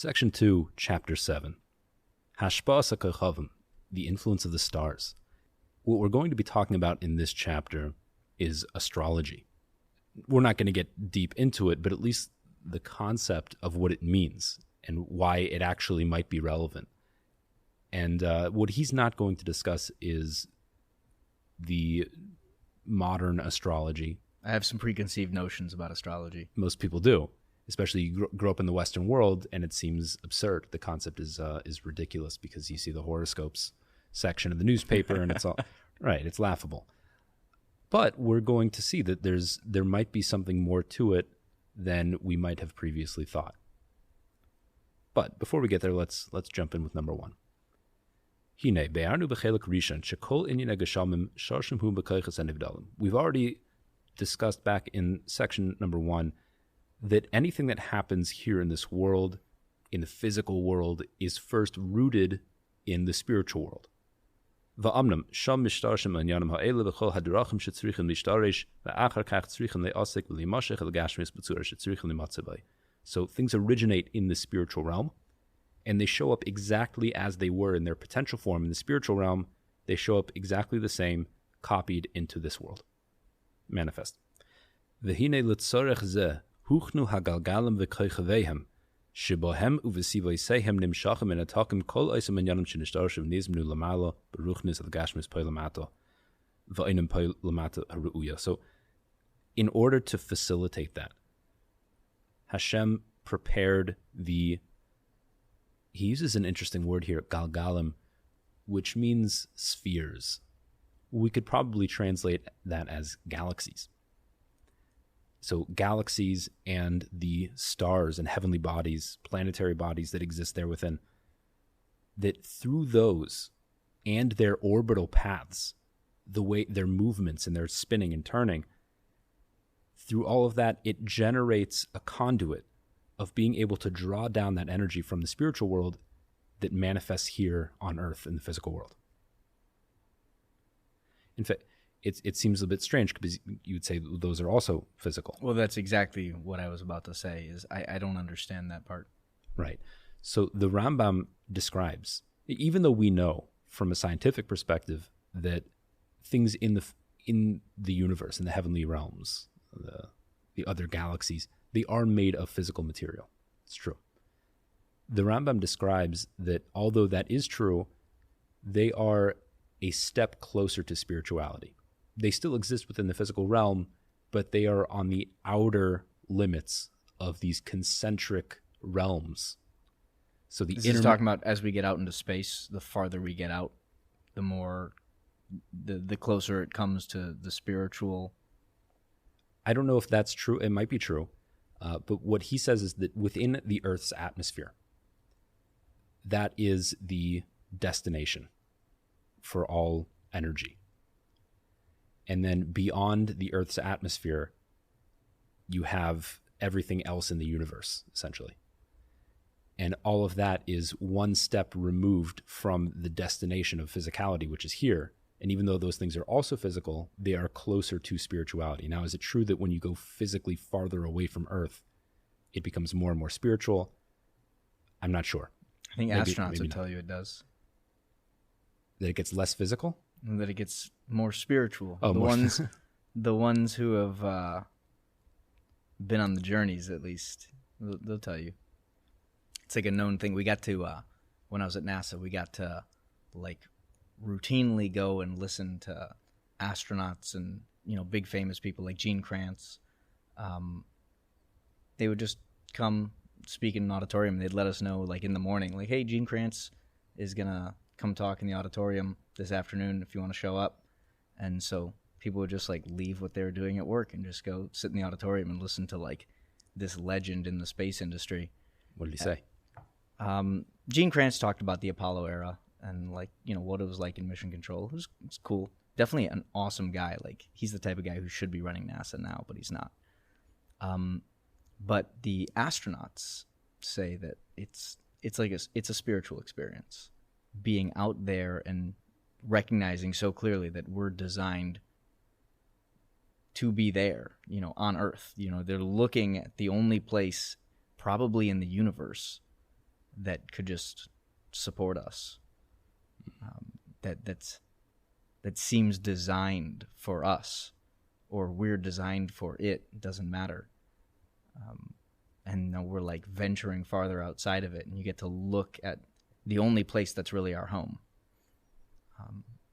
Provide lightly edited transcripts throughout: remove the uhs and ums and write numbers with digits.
Section 2, Chapter 7. Hashpa'as HaKochavim, the influence of the stars. What we're going to be talking about in this chapter is astrology. We're not going to get deep into it, but at least the concept of what it means and why it actually might be relevant. And what he's not going to discuss is the modern astrology. I have some preconceived notions about astrology. Most people do. Especially you grow up in the Western world, and it seems absurd. The concept is ridiculous because you see the horoscopes section of the newspaper, and it's all right. It's laughable. But we're going to see that there might be something more to it than we might have previously thought. But before we get there, let's jump in with number 1. We've already discussed back in section number 1 that anything that happens here in this world, in the physical world, is first rooted in the spiritual world. So things originate in the spiritual realm, and they show up exactly as they were in their potential form in the spiritual realm. They show up exactly the same, copied into this world. Manifest. Huchnu hagalgalim v'koichavehem, shebohem uvesivoisehem nimshachem en atakim kol oisem enyanim shenishtarshiv nizmnu lamalo beruchnis al-gashmis poilamato v'oinem poilamato haru'uya. So, in order to facilitate that, Hashem prepared he uses an interesting word here, galgalim, which means spheres. We could probably translate that as galaxies. So galaxies and the stars and heavenly bodies, planetary bodies that exist there within, that through those and their orbital paths, the way their movements and their spinning and turning, through all of that, it generates a conduit of being able to draw down that energy from the spiritual world that manifests here on earth in the physical world. In fact, it seems a bit strange because you would say those are also physical. Well, that's exactly what I was about to say, is I don't understand that part. Right. So the Rambam describes, even though we know from a scientific perspective that things in the universe, in the heavenly realms, the other galaxies, they are made of physical material. It's true. The Rambam describes that although that is true, they are a step closer to spirituality. They still exist within the physical realm, but they are on the outer limits of these concentric realms. So this is talking about as we get out into space, the farther we get out, the more, the closer it comes to the spiritual. I don't know if that's true. It might be true. But what he says is that within the Earth's atmosphere, that is the destination for all energy. And then beyond the Earth's atmosphere, you have everything else in the universe, essentially. And all of that is one step removed from the destination of physicality, which is here. And even though those things are also physical, they are closer to spirituality. Now, is it true that when you go physically farther away from Earth, it becomes more and more spiritual? I'm not sure. I think astronauts would tell you it does. That it gets less physical? And that it gets more spiritual. Oh, the ones who have been on the journeys, at least, they'll tell you. It's like a known thing. We got to, when I was at NASA, we got to like routinely go and listen to astronauts and, big famous people like Gene Kranz. They would just come speak in an auditorium. They'd let us know, like in the morning, like, hey, Gene Kranz is going to come talk in the auditorium this afternoon if you want to show up. And so people would just like leave what they were doing at work and just go sit in the auditorium and listen to like this legend in the space industry. What did he say? Gene Kranz talked about the Apollo era and like, what it was like in mission control. It was cool. Definitely an awesome guy. Like he's the type of guy who should be running NASA now, but he's not. But the astronauts say that it's a spiritual experience, being out there and recognizing so clearly that we're designed to be there, on Earth. They're looking at the only place probably in the universe that could just support us. That seems designed for us, or we're designed for it. It doesn't matter. And now we're like venturing farther outside of it, and you get to look at the only place that's really our home.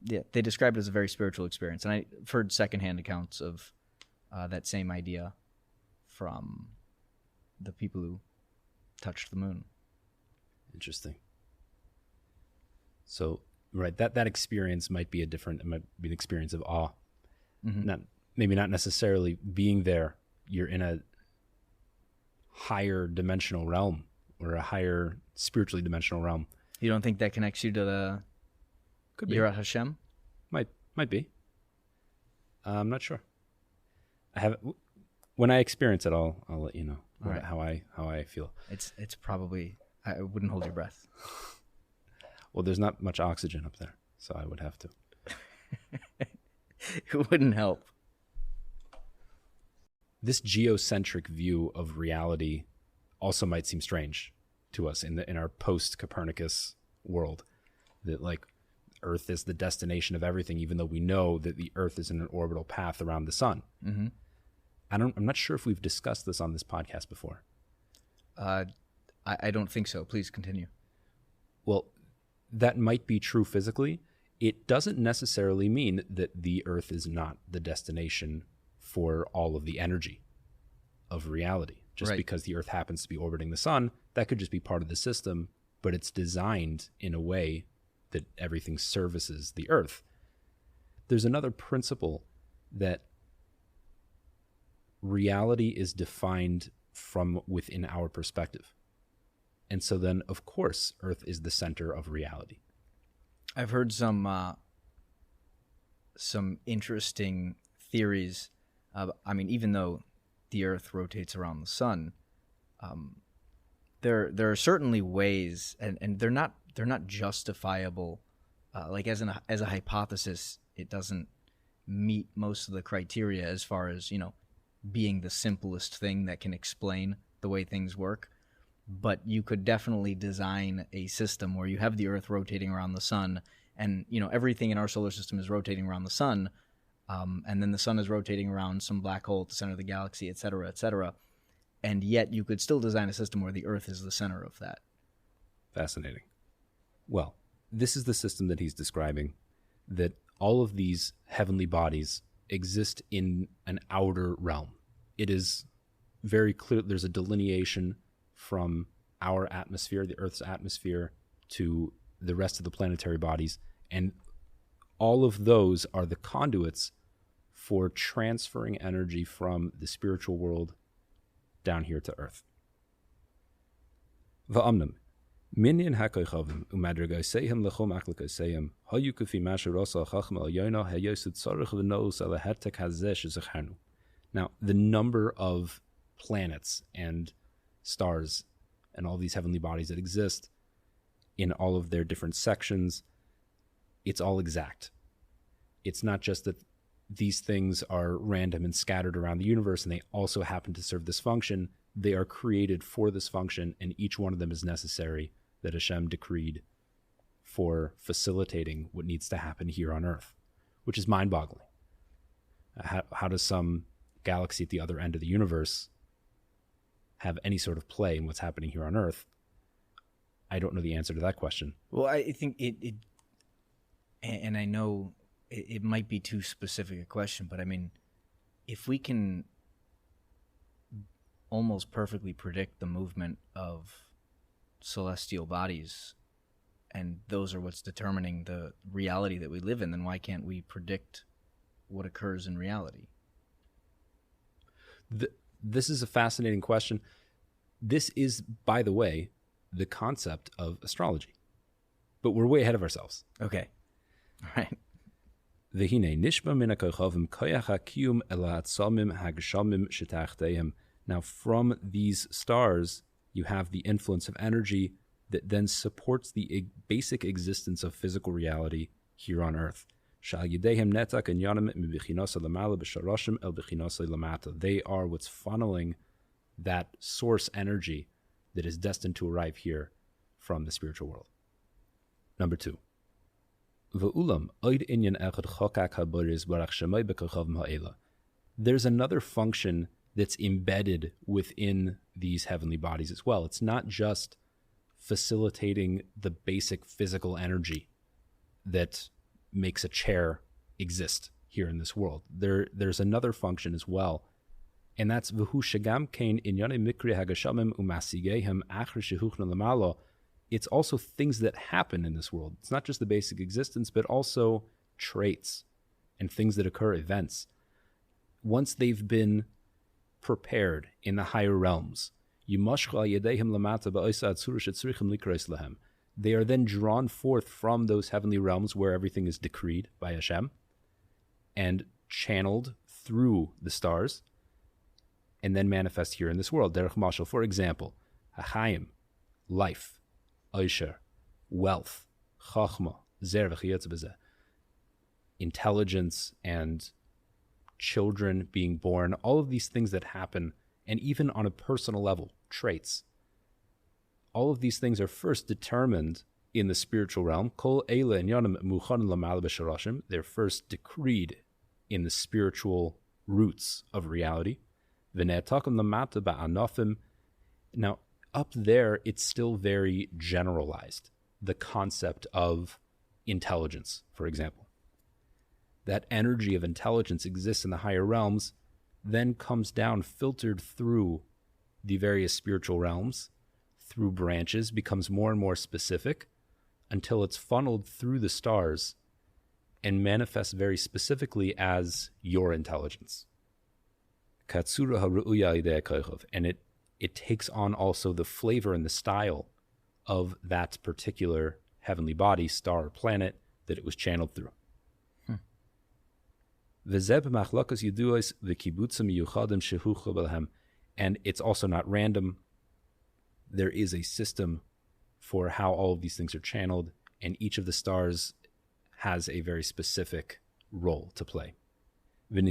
They described it as a very spiritual experience, and I've heard secondhand accounts of that same idea from the people who touched the moon. Interesting. So, right, that experience might be it might be an experience of awe. Mm-hmm. Maybe not necessarily being there. You're in a higher dimensional realm, or a higher spiritually dimensional realm. You don't think that connects you to the Yirat Hashem? Might be. I'm not sure. When I experience it, I'll let you know how I feel. It's probably, I wouldn't hold your breath. Well, there's not much oxygen up there, so I would have to. It wouldn't help. This geocentric view of reality also might seem strange to us in our post-Copernicus world, that like Earth is the destination of everything, even though we know that the Earth is in an orbital path around the sun. Mm-hmm. I'm not sure if we've discussed this on this podcast before. I don't think so. Please continue. Well, that might be true physically. It doesn't necessarily mean that the Earth is not the destination for all of the energy of reality. Just right. Because the Earth happens to be orbiting the sun, that could just be part of the system, but it's designed in a way that everything services the Earth. There's another principle that reality is defined from within our perspective. And so then, of course, Earth is the center of reality. I've heard some interesting theories. Even though the Earth rotates around the sun, there are certainly ways, and they're not justifiable. Like as a hypothesis, it doesn't meet most of the criteria as far as being the simplest thing that can explain the way things work. But you could definitely design a system where you have the Earth rotating around the sun, and everything in our solar system is rotating around the sun, and then the sun is rotating around some black hole at the center of the galaxy, et cetera, and yet you could still design a system where the Earth is the center of that. Fascinating. Well, this is the system that he's describing, that all of these heavenly bodies exist in an outer realm. It is very clear there's a delineation from our atmosphere, the Earth's atmosphere, to the rest of the planetary bodies, and all of those are the conduits for transferring energy from the spiritual world down here to Earth. Va'amnam minyan hakoychavim umadragoseim lechom aklakoseim hayu kufi masher rosa chachma al yona hayosud sarich v'nos ala hertek hazesh zecharnu. Now, the number of planets and stars and all these heavenly bodies that exist in all of their different sections, it's all exact. It's not just that these things are random and scattered around the universe and they also happen to serve this function. They are created for this function, and each one of them is necessary, that Hashem decreed for facilitating what needs to happen here on Earth, which is mind-boggling. How does some galaxy at the other end of the universe have any sort of play in what's happening here on Earth? I don't know the answer to that question. Well, I think it and I know it might be too specific a question, but I mean, if we can almost perfectly predict the movement of celestial bodies, and those are what's determining the reality that we live in, then why can't we predict what occurs in reality? This is a fascinating question. This is, by the way, the concept of astrology. But we're way ahead of ourselves. Okay. All right. Now, from these stars, you have the influence of energy that then supports the basic existence of physical reality here on Earth. They are what's funneling that source energy that is destined to arrive here from the spiritual world. Number 2. V'ulam oid inyan echad chokak haboris barach shemai b'kochav ha'ela. There's another function that's embedded within these heavenly bodies as well. It's not just facilitating the basic physical energy that makes a chair exist here in this world. There's another function as well, and that's v'hu shagam kein inyane mikri hagashamim umasigehem achar shehuchna lamalo. It's also things that happen in this world. It's not just the basic existence, but also traits and things that occur, events. Once they've been prepared in the higher realms, they are then drawn forth from those heavenly realms where everything is decreed by Hashem and channeled through the stars and then manifest here in this world. Derech mashal, for example, hachayim, life, oisher, wealth, chachma, zer v'chiyotz b'zeh, intelligence and children being born, all of these things that happen, and even on a personal level, traits. All of these things are first determined in the spiritual realm. They're first decreed in the spiritual roots of reality. Now, up there, it's still very generalized. The concept of intelligence, for example. That energy of intelligence exists in the higher realms, then comes down, filtered through the various spiritual realms, through branches, becomes more and more specific, until it's funneled through the stars and manifests very specifically as your intelligence. Katsura haru'uya idea koichov, and it takes on also the flavor and the style of that particular heavenly body, star, or planet that it was channeled through. And it's also not random. There is a system for how all of these things are channeled, and each of the stars has a very specific role to play. And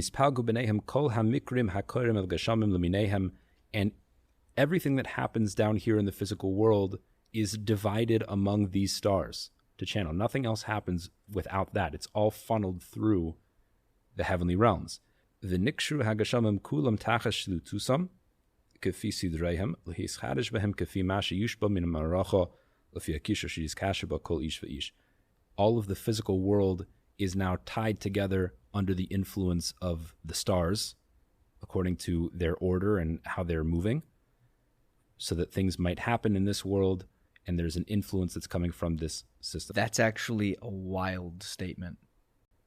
everything that happens down here in the physical world is divided among these stars to channel. Nothing else happens without that. It's all funneled through the heavenly realms. V'nikshru hagashamim kulam tachash shlutusam kefi sidreihem lehischadish behem kefi masha yushba min maracha lefi akisha shis kasha kol ish v'ish. All of the physical world is now tied together under the influence of the stars, according to their order and how they're moving, so that things might happen in this world, and there's an influence that's coming from this system. That's actually a wild statement.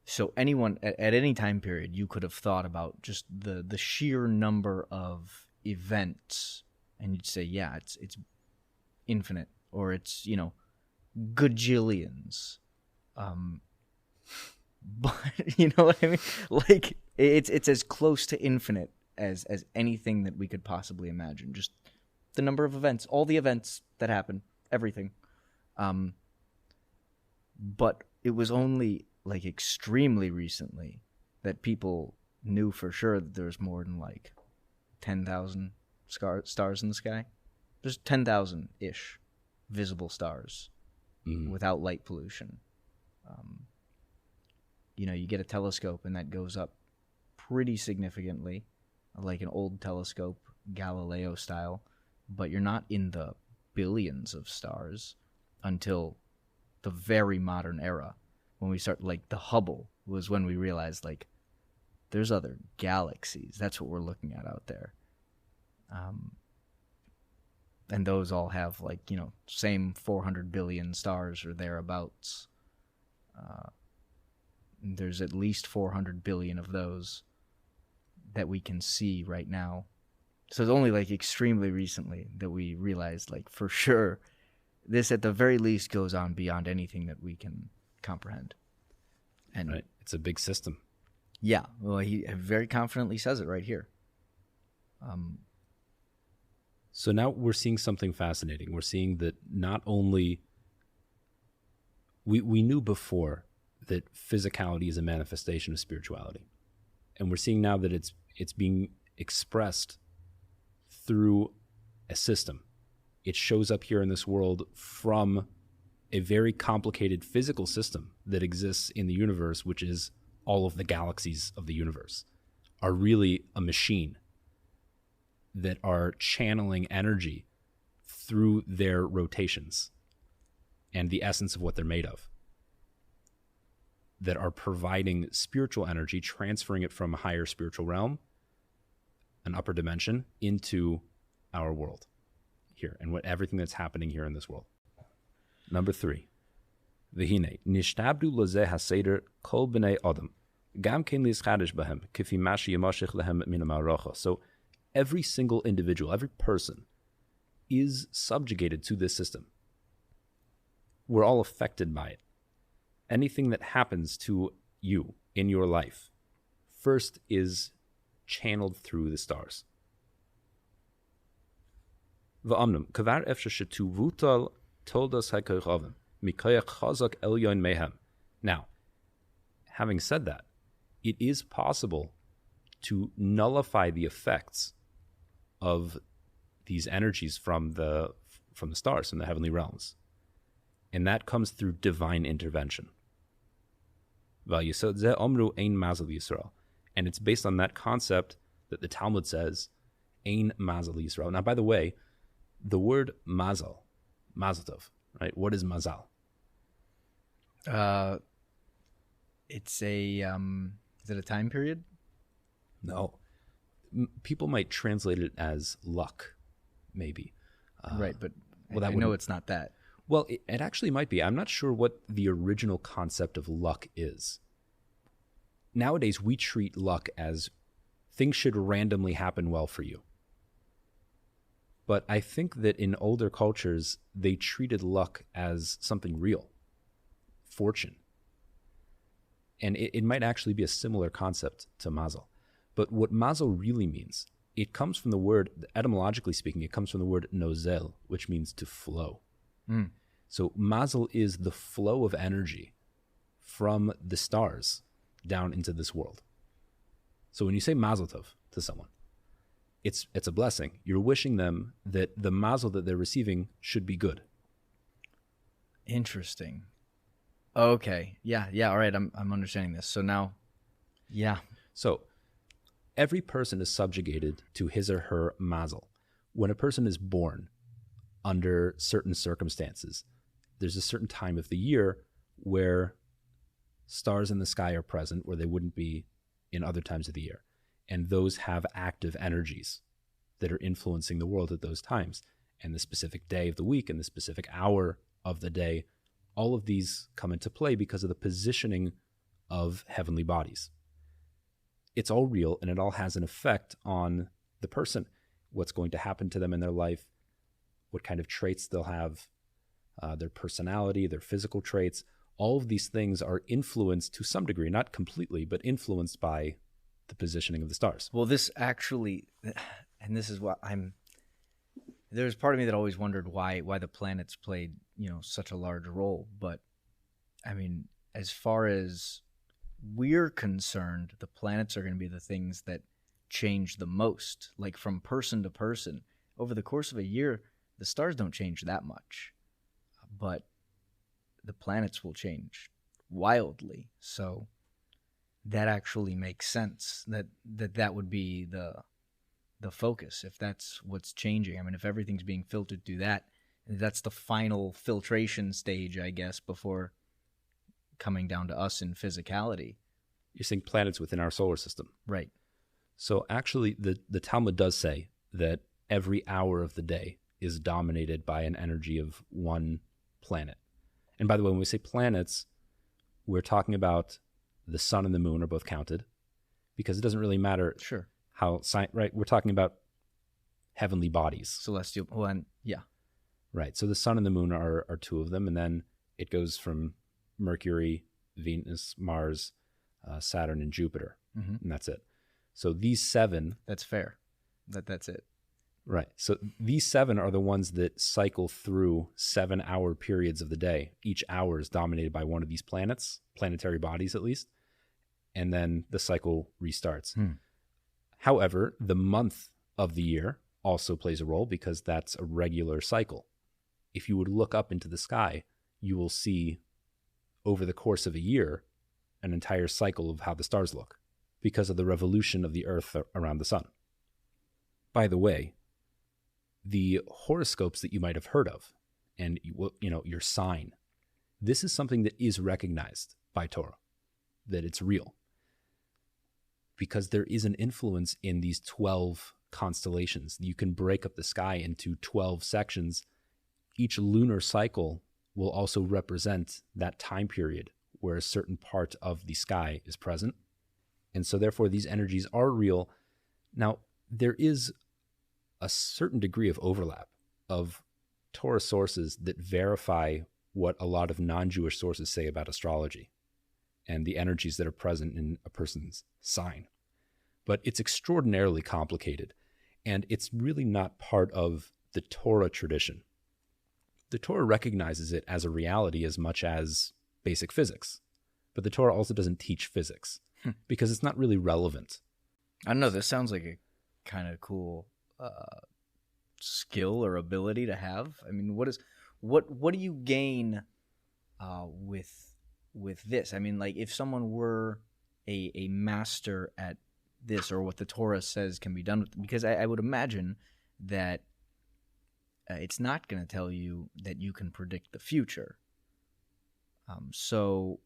So anyone at any time period, you could have thought about just the sheer number of events, and you'd say, yeah, it's infinite, or it's, gajillions. But you know what I mean? Like it's as close to infinite as anything that we could possibly imagine. Just the number of events, all the events that happen, everything. But it was only like extremely recently that people knew for sure that there was more than like 10,000 stars in the sky. There's 10,000-ish visible stars without light pollution. You get a telescope and that goes up pretty significantly, like an old telescope, Galileo style, but you're not in the billions of stars until the very modern era. When we start, like the Hubble was when we realized, like, there's other galaxies. That's what we're looking at out there. And those all have, like, same 400 billion stars or thereabouts. There's at least 400 billion of those that we can see right now. So it's only, like, extremely recently that we realized, like, for sure, this at the very least goes on beyond anything that we can comprehend. And right. It's a big system. Yeah. Well, he very confidently says it right here. So now we're seeing something fascinating. We're seeing that not only we knew before that physicality is a manifestation of spirituality, and we're seeing now that it's being expressed through a system, It shows up here in this world from a very complicated physical system that exists in the universe, which is all of the galaxies of the universe are really a machine that are channeling energy through their rotations and the essence of what they're made of, that are providing spiritual energy, transferring it from a higher spiritual realm, an upper dimension, into our world here and everything that's happening here in this world. Number 3, V'hine, nishtabdu lozeh haseder kol b'nei adam, gam kein li'schadish b'hem, kifi mashi yamashich lehem min ha'ma'aracha. So every single individual, every person is subjugated to this system. We're all affected by it. Anything that happens to you in your life first is channeled through the stars. V'amnum, kavar efshe shetuvutal toldas ha'koichavim, mikoyach chazak elyon mehem. Now, having said that, it is possible to nullify the effects of these energies from the stars, from the heavenly realms. And that comes through divine intervention. And it's based on that concept that the Talmud says, Ein Mazal Yisrael. Now, by the way, the word mazal, mazel tov, right? What is mazal? It's a, is it a time period? No. People might translate it as luck, maybe. Right, but I know it's not that. Well, it actually might be. I'm not sure what the original concept of luck is. Nowadays, we treat luck as things should randomly happen well for you. But I think that in older cultures, they treated luck as something real, fortune. And it might actually be a similar concept to mazel. But what mazel really means, it comes from the word, etymologically speaking, it comes from the word nozel, which means to flow. So mazel is the flow of energy from the stars down into this world. So when you say mazel tov to someone, it's a blessing. You're wishing them that the mazel that they're receiving should be good. Interesting. Okay. Yeah. All right. I'm understanding this. So now, yeah. So every person is subjugated to his or her mazel. When a person is born under certain circumstances, there's a certain time of the year where stars in the sky are present where they wouldn't be in other times of the year. And those have active energies that are influencing the world at those times. And the specific day of the week and the specific hour of the day, all of these come into play because of the positioning of heavenly bodies. It's all real, and it all has an effect on the person, what's going to happen to them in their life, what kind of traits they'll have, their personality, their physical traits. All of these things are influenced to some degree, not completely, but influenced by the positioning of the stars. Well, this actually, and this is what there's part of me that always wondered why the planets played, such a large role. But I mean, as far as we're concerned, the planets are going to be the things that change the most. Like from person to person, over the course of a year, the stars don't change that much, but the planets will change wildly. So that actually makes sense. That would be the focus, if that's what's changing. I mean, if everything's being filtered through that, that's the final filtration stage, I guess, before coming down to us in physicality. You're saying planets within our solar system. Right. So actually, the Talmud does say that every hour of the day is dominated by an energy of one planet. And by the way, when we say planets, we're talking about the sun and the moon are both counted, because it doesn't really matter how, right? We're talking about heavenly bodies. Celestial, well, yeah. Right. So the sun and the moon are two of them, and then it goes from Mercury, Venus, Mars, Saturn, and Jupiter, and that's it. So these 7... That's fair. That's it. Right. So these 7 are the ones that cycle through 7-hour periods of the day. Each hour is dominated by one of these planets, planetary bodies at least, and then the cycle restarts. However, the month of the year also plays a role because that's a regular cycle. If you would look up into the sky, you will see over the course of a year an entire cycle of how the stars look because of the revolution of the Earth around the sun. By the way, the horoscopes that you might have heard of and your sign, this is something that is recognized by Torah, that it's real, because there is an influence in these 12 constellations. You can break up the sky into 12 sections. Each lunar cycle will also represent that time period where a certain part of the sky is present. And so therefore these energies are real. Now, there is a certain degree of overlap of Torah sources that verify what a lot of non-Jewish sources say about astrology and the energies that are present in a person's sign. But it's extraordinarily complicated, and it's really not part of the Torah tradition. The Torah recognizes it as a reality as much as basic physics, but the Torah also doesn't teach physics because it's not really relevant. I don't know. This sounds like a kind of cool skill or ability to have. I mean, what do you gain with this? I mean, like if someone were a master at this, or what the Torah says can be done with, because I would imagine that it's not going to tell you that you can predict the future. So,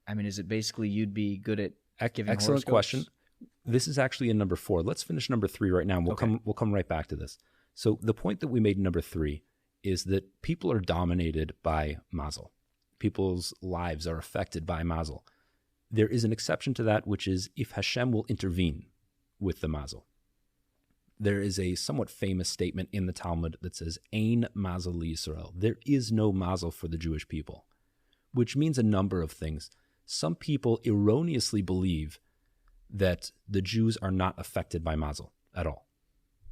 I mean, is it basically you'd be good at giving Excellent horoscopes? question. This is actually in number 4. Let's finish number 3 right now, and we'll come right back to this. So the point that we made in number 3 is that people are dominated by mazel. People's lives are affected by mazel. There is an exception to that, which is if Hashem will intervene with the mazel. There is a somewhat famous statement in the Talmud that says, Ein mazel Yisrael. There is no mazel for the Jewish people, which means a number of things. Some people erroneously believe that the Jews are not affected by mazel at all.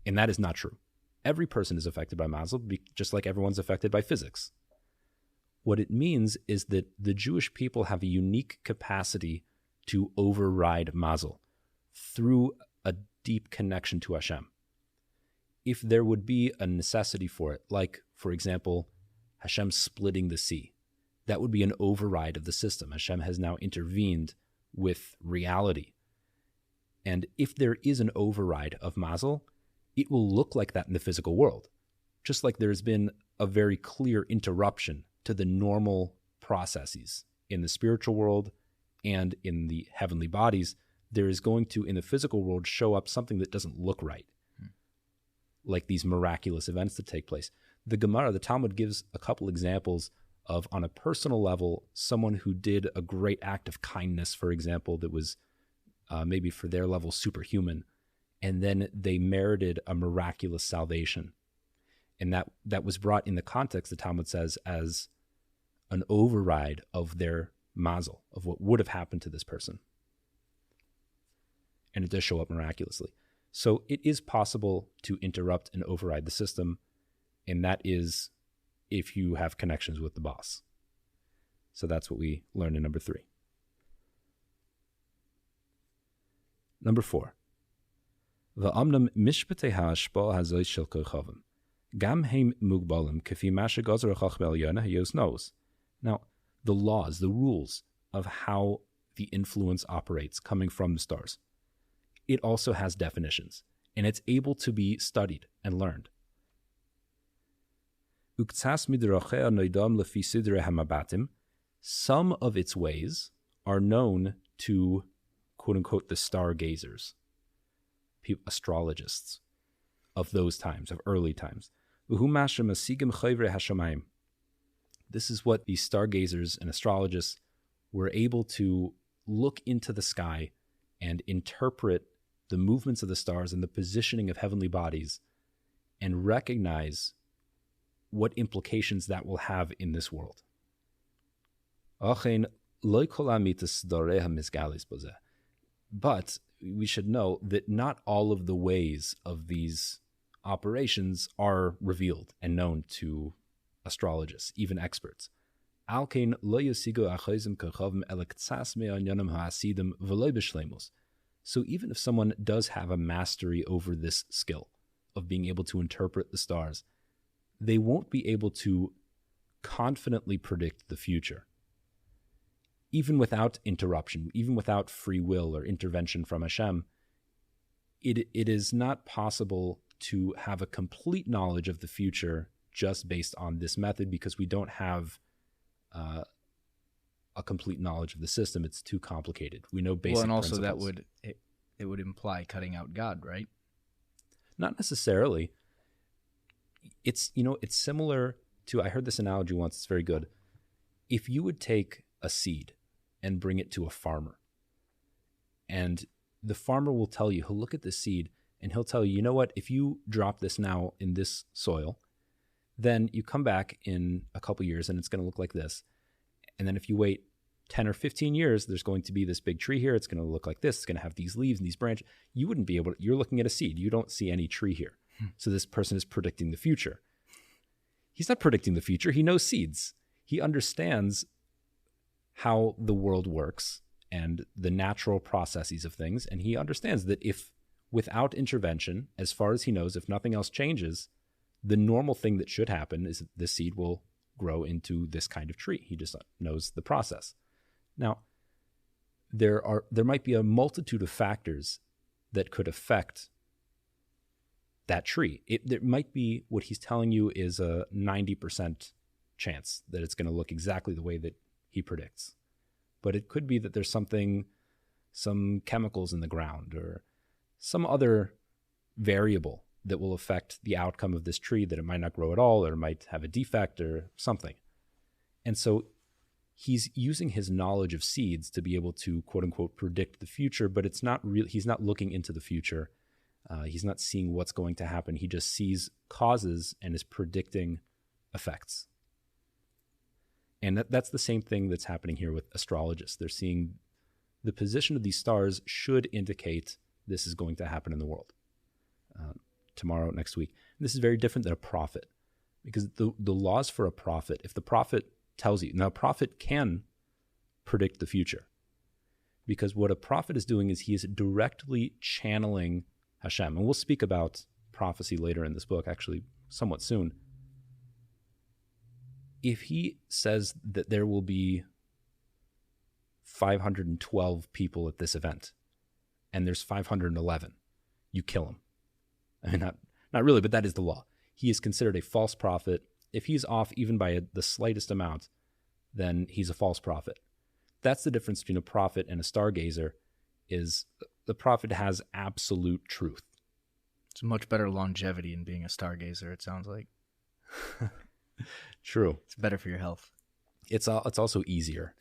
And that is not true. Every person is affected by mazel, just like everyone's affected by physics. What it means is that the Jewish people have a unique capacity to override mazel through a deep connection to Hashem. If there would be a necessity for it, like, for example, Hashem splitting the sea, that would be an override of the system. Hashem has now intervened with reality. And if there is an override of mazel, it will look like that in the physical world, just like there's been a very clear interruption to the normal processes in the spiritual world and in the heavenly bodies. There is going to, in the physical world, show up something that doesn't look right, like these miraculous events that take place. The Gemara, the Talmud, gives a couple examples of, on a personal level, someone who did a great act of kindness, for example, that was maybe for their level superhuman, and then they merited a miraculous salvation. And that was brought in the context, the Talmud says, as an override of their mazel, of what would have happened to this person. And it does show up miraculously. So it is possible to interrupt and override the system, and that is if you have connections with the boss. So that's what we learned in number 3. Number 4. Va'amnam mishpatei ha'ashpa hazoy shel kochavim. Gam heim mugbalim kefi ma shegazer ha'chacham elyon hayos knows. Now, the laws, the rules of how the influence operates coming from the stars, it also has definitions, and it's able to be studied and learned. Some of its ways are known to, quote-unquote, the stargazers, astrologists of those times, of early times. This is what these stargazers and astrologists were able to look into the sky and interpret the movements of the stars and the positioning of heavenly bodies and recognize what implications that will have in this world. But we should know that not all of the ways of these operations are revealed and known to astrologists, even experts. So even if someone does have a mastery over this skill of being able to interpret the stars, they won't be able to confidently predict the future. Even without interruption, even without free will or intervention from Hashem, it is not possible to have a complete knowledge of the future just based on this method, because we don't have a complete knowledge of the system. It's too complicated. We know basic principles. Well, and also it would imply cutting out God, right? Not necessarily. It's similar to, I heard this analogy once, it's very good. If you would take a seed and bring it to a farmer, and the farmer will tell you, he'll look at the seed and he'll tell you, you know what, if you drop this now in this soil, then you come back in a couple years and it's going to look like this. And then if you wait 10 or 15 years, there's going to be this big tree here. It's going to look like this. It's going to have these leaves and these branches. You wouldn't be able to, you're looking at a seed. You don't see any tree here. So this person is predicting the future. He's not predicting the future. He knows seeds. He understands how the world works and the natural processes of things. And he understands that if without intervention, as far as he knows, if nothing else changes, the normal thing that should happen is that this seed will grow into this kind of tree. He just knows the process. Now, there might be a multitude of factors that could affect that tree. There might be, what he's telling you is a 90% chance that it's going to look exactly the way that he predicts. But it could be that there's some chemicals in the ground or some other variable that will affect the outcome of this tree, that it might not grow at all, or it might have a defect or something. And so he's using his knowledge of seeds to be able to, quote unquote, predict the future, but it's not real. He's not looking into the future. He's not seeing what's going to happen. He just sees causes and is predicting effects. And that's the same thing that's happening here with astrologists. They're seeing the position of these stars should indicate this is going to happen in the world. Tomorrow, next week. And this is very different than a prophet, because the laws for a prophet, if the prophet tells you, now a prophet can predict the future, because what a prophet is doing is he is directly channeling Hashem. And we'll speak about prophecy later in this book, actually somewhat soon. If he says that there will be 512 people at this event and there's 511, you kill him. I mean, not really, but that is the law. He is considered a false prophet. If he's off even by the slightest amount, then he's a false prophet. That's the difference between a prophet and a stargazer, is the prophet has absolute truth. It's much better longevity in being a stargazer, it sounds like. True. It's better for your health. It's also easier.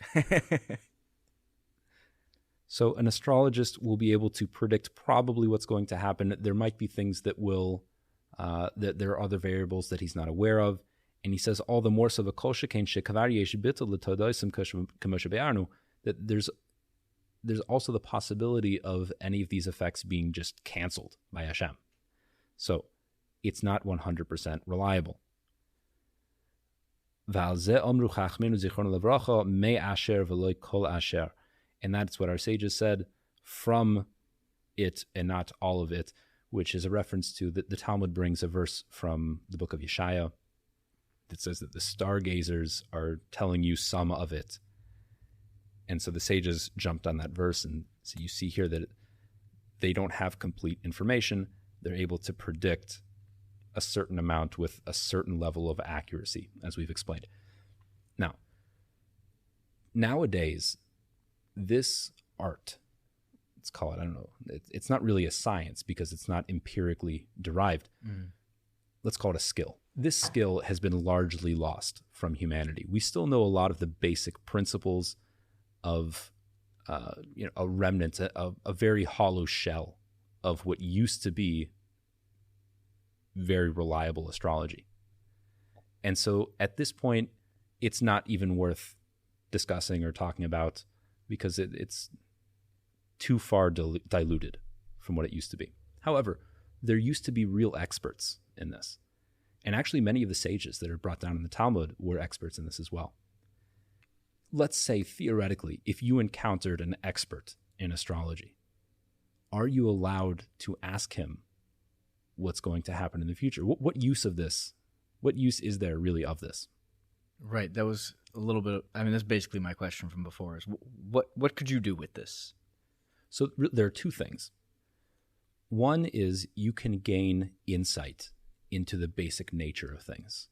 So an astrologist will be able to predict probably what's going to happen. There might be things that will, that there are other variables that he's not aware of. And he says, all the more so, that there's also the possibility of any of these effects being just canceled by Hashem. So it's not 100% reliable. And that's what our sages said, from it and not all of it, which is a reference to the Talmud brings a verse from the book of Yeshaya that says that the stargazers are telling you some of it. And so the sages jumped on that verse, and so you see here that they don't have complete information. They're able to predict a certain amount with a certain level of accuracy, as we've explained. Now, nowadays, this art, let's call it, I don't know, it's not really a science because it's not empirically derived. Let's call it a skill. This skill has been largely lost from humanity. We still know a lot of the basic principles of a remnant, a very hollow shell of what used to be very reliable astrology. And so at this point, it's not even worth discussing or talking about, because it's too far diluted from what it used to be. However, there used to be real experts in this. And actually many of the sages that are brought down in the Talmud were experts in this as well. Let's say, theoretically, if you encountered an expert in astrology, are you allowed to ask him what's going to happen in the future. What use of this? What use is there really of this? Right. That was a little bit. That's basically my question from before. Is what could you do with this? So there are two things. One is you can gain insight into the basic nature of things.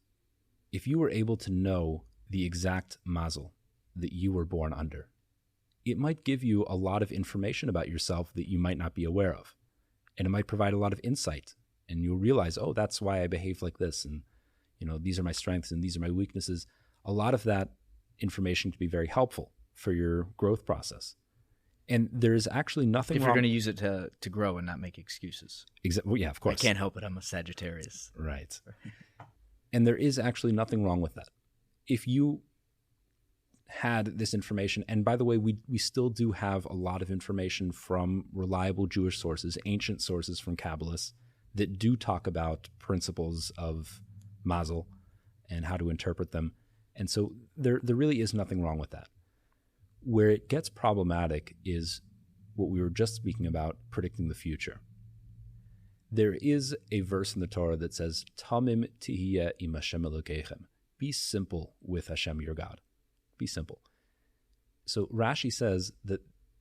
If you were able to know the exact mazel that you were born under, it might give you a lot of information about yourself that you might not be aware of. And it might provide a lot of insight. And you'll realize, oh, that's why I behave like this. And, these are my strengths and these are my weaknesses. A lot of that information can be very helpful for your growth process. And there's actually nothing if wrong. You're going to use it to grow and not make excuses. Well, yeah, of course. I can't help it. I'm a Sagittarius. Right. And there is actually nothing wrong with that. If you had this information, and by the way, we still do have a lot of information from reliable Jewish sources, ancient sources from Kabbalists, that do talk about principles of mazel and how to interpret them. And so there really is nothing wrong with that. Where it gets problematic is what we were just speaking about, predicting the future. There is a verse in the Torah that says, Tamim tihiyeh im Hashem Elokeichem. Be simple with Hashem your God. Be simple. So Rashi says that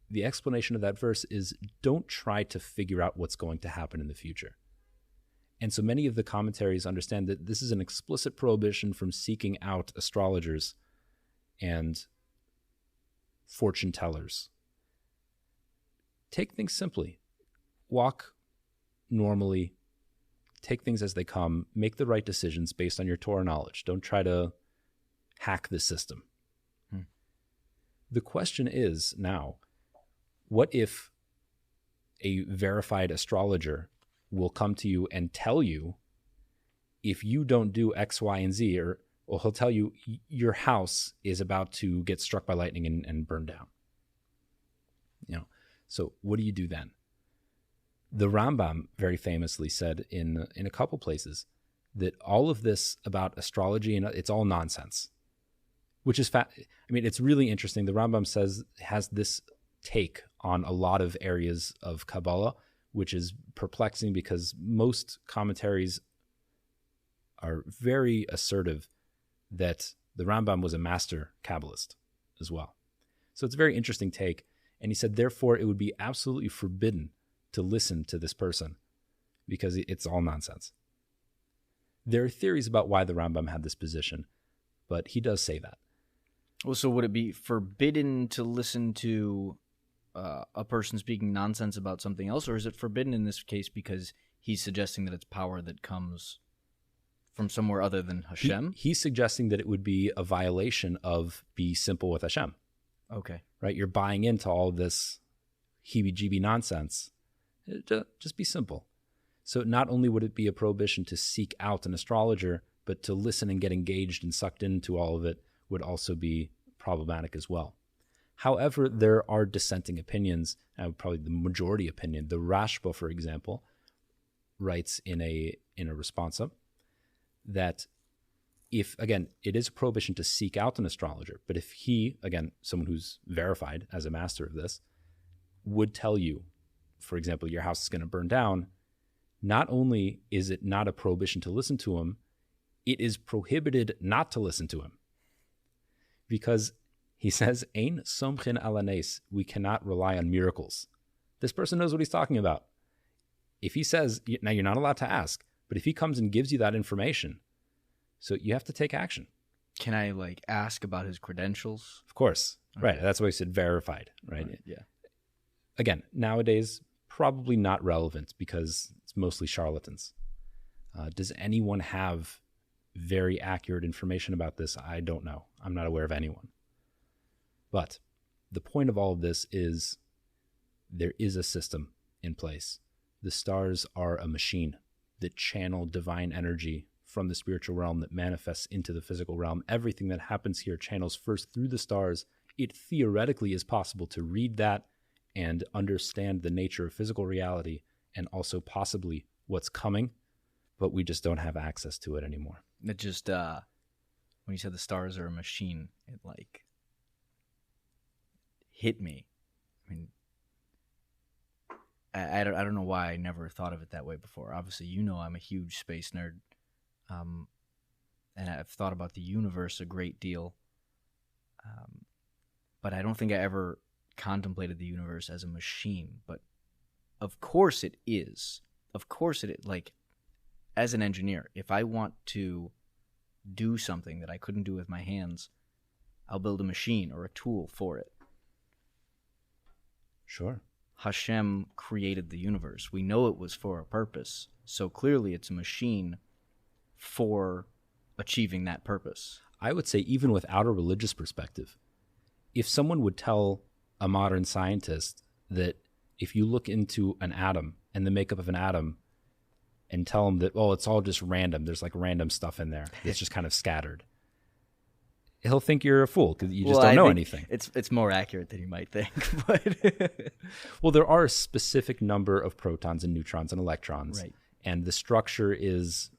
the explanation of that verse is, don't try to figure out what's going to happen in the future. And so many of the commentaries understand that this is an explicit prohibition from seeking out astrologers and fortune tellers. Take things simply. Walk normally. Take things as they come. Make the right decisions based on your Torah knowledge. Don't try to hack the system. The question is now, what if a verified astrologer will come to you and tell you, if you don't do X, Y, and Z, or he'll tell you your house is about to get struck by lightning and burn down. So what do you do then? The Rambam very famously said in a couple places that all of this about astrology, and it's all nonsense, which is it's really interesting. The Rambam has this take on a lot of areas of Kabbalah, which is perplexing because most commentaries are very assertive that the Rambam was a master Kabbalist as well. So it's a very interesting take. And he said, therefore, it would be absolutely forbidden to listen to this person because it's all nonsense. There are theories about why the Rambam had this position, but he does say that. Well, so would it be forbidden to listen to a person speaking nonsense about something else, or is it forbidden in this case because he's suggesting that it's power that comes from somewhere other than Hashem? He's suggesting that it would be a violation of be simple with Hashem. Okay. Right? You're buying into all this heebie-jeebie nonsense. Just be simple. So not only would it be a prohibition to seek out an astrologer, but to listen and get engaged and sucked into all of it would also be problematic as well. However, there are dissenting opinions, probably the majority opinion. The Rashba, for example, writes in a responsa that if, again, it is a prohibition to seek out an astrologer, but if he, again, someone who's verified as a master of this, would tell you, for example, your house is going to burn down, not only is it not a prohibition to listen to him, it is prohibited not to listen to him. Because he says, Ein somchin ala nes, we cannot rely on miracles. This person knows what he's talking about. If he says, now you're not allowed to ask, but if he comes and gives you that information, so you have to take action. Can I ask about his credentials? Of course. Okay. Right. That's why he said verified, right? Yeah. Again, nowadays, probably not relevant because it's mostly charlatans. Does anyone have very accurate information about this? I don't know. I'm not aware of anyone. But the point of all of this is there is a system in place. The stars are a machine that channel divine energy from the spiritual realm that manifests into the physical realm. Everything that happens here channels first through the stars. It theoretically is possible to read that and understand the nature of physical reality and also possibly what's coming, but we just don't have access to it anymore. It just, when you said the stars are a machine, it hit me. I don't know why I never thought of it that way before. Obviously, I'm a huge space nerd, and I've thought about the universe a great deal, but I don't think I ever contemplated the universe as a machine. But of course it is. Of course it is. Like, as an engineer, if I want to do something that I couldn't do with my hands, I'll build a machine or a tool for it. Sure. Hashem created the universe. We know it was for a purpose. So clearly it's a machine for achieving that purpose. I would say even without a religious perspective, if someone would tell a modern scientist that if you look into an atom and the makeup of an atom and tell them that, oh, it's all just random, there's like random stuff in there, it's just kind of scattered, he'll think you're a fool because you just don't know anything. It's more accurate than you might think. But well, there are a specific number of protons and neutrons and electrons, right, and the structure is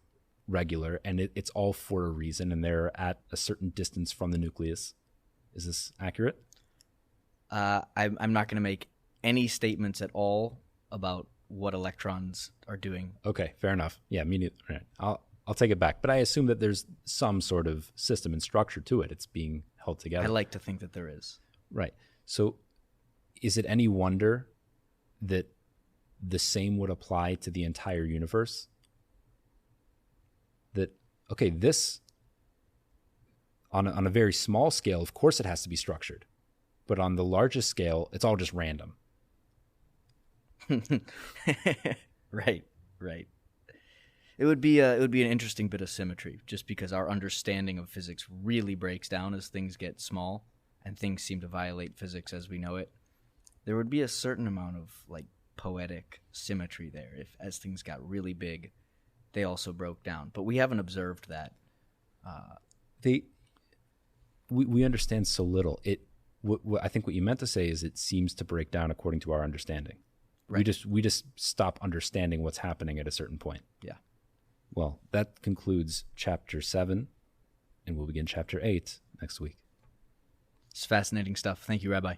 regular, and it's all for a reason, and they're at a certain distance from the nucleus. Is this accurate? I'm not going to make any statements at all about what electrons are doing. Okay, fair enough. Yeah, me neither. Right. I'll take it back. But I assume that there's some sort of system and structure to it. It's being held together. I like to think that there is. Right. So is it any wonder that the same would apply to the entire universe? That, okay, this, on a very small scale, of course it has to be structured. But on the largest scale, it's all just random. Right. It would be an interesting bit of symmetry, just because our understanding of physics really breaks down as things get small, and things seem to violate physics as we know it. There would be a certain amount of like poetic symmetry there if, as things got really big, they also broke down. But we haven't observed that. We understand so little. I think what you meant to say is it seems to break down according to our understanding. Right. We just stop understanding what's happening at a certain point. Yeah. Well, that concludes chapter 7, and we'll begin chapter 8 next week. It's fascinating stuff. Thank you, Rabbi.